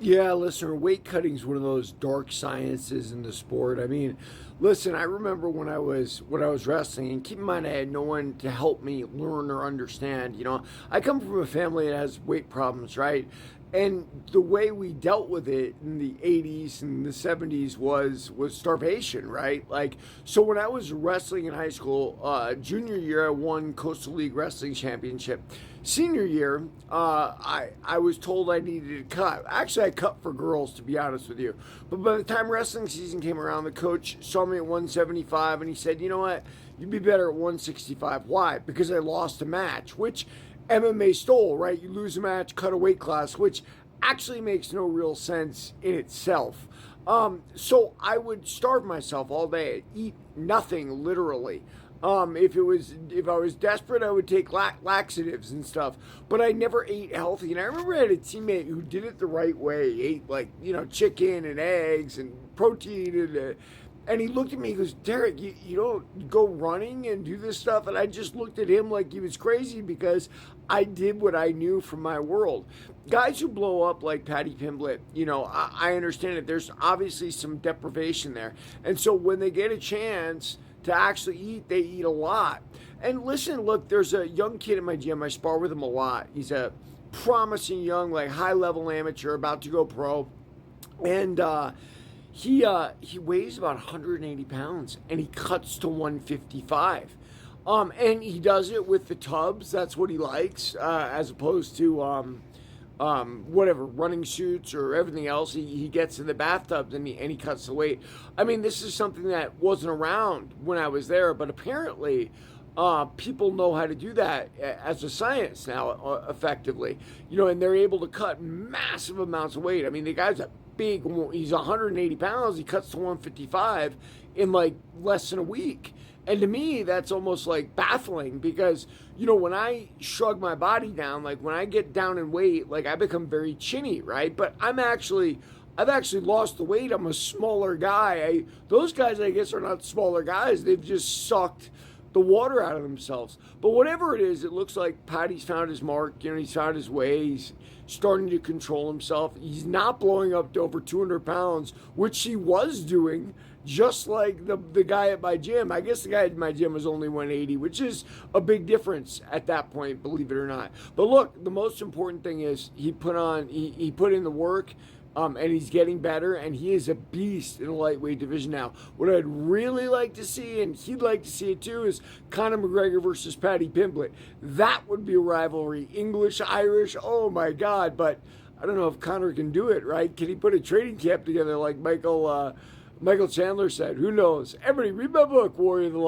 Yeah, listen, weight cutting is one of those dark sciences in the sport. I mean, listen, I remember when I was wrestling, and keep in mind I had no one to help me learn or understand. I come from a family that has weight problems, right? And the way we dealt with it in the 80s and the 70s was starvation, right? Like, so when I was wrestling in high school, junior year I won Coastal League Wrestling Championship. Senior year, I was told I needed to cut. Actually, I cut for girls, to be honest with you. But by the time wrestling season came around, the coach saw me at 175 and he said, "You know what? You'd be better at 165." Why? Because I lost a match, which MMA stole, right? You lose a match, cut a weight class, which actually makes no real sense in itself. So I would starve myself all day, eat nothing literally. If I was desperate, I would take laxatives and stuff. But I never ate healthy. And I remember I had a teammate who did it the right way. He ate like chicken and eggs and protein and he looked at me. He goes, "Derek, you don't go running and do this stuff." And I just looked at him like he was crazy because I did what I knew from my world. Guys who blow up like Patty Pimblett, I understand that there's obviously some deprivation there. And so when they get a chance to actually eat, they eat a lot. And listen, look, there's a young kid in my gym. I spar with him a lot. He's a promising young, like high level amateur about to go pro. And he weighs about 180 pounds and he cuts to 155. And he does it with the tubs. That's what he likes, as opposed to whatever running suits or everything else. He gets in the bathtubs and he cuts the weight. I mean, this is something that wasn't around when I was there, but apparently people know how to do that as a science now, effectively. And they're able to cut massive amounts of weight. I mean, the guy's a big. He's 180 pounds. He cuts to 155 in like less than a week. And to me, that's almost like baffling because, when I shrug my body down, like when I get down in weight, like I become very chinny, right? But I've actually lost the weight. I'm a smaller guy. Those guys, I guess, are not smaller guys. They've just sucked the water out of themselves. But whatever it is, it looks like Patty's found his mark. He's found his way. He's starting to control himself. He's not blowing up to over 200 pounds, which he was doing, just like the guy at my gym. I guess the guy at my gym was only 180, which is a big difference at that point, believe it or not. But look, the most important thing is he put in the work. And he's getting better, and he is a beast in the lightweight division now. What I'd really like to see, and he'd like to see it too, is Conor McGregor versus Paddy Pimblett. That would be a rivalry. English, Irish, oh my God. But I don't know if Conor can do it, right? Can he put a training camp together like Michael Chandler said? Who knows? Everybody read my book, Warrior of the Light.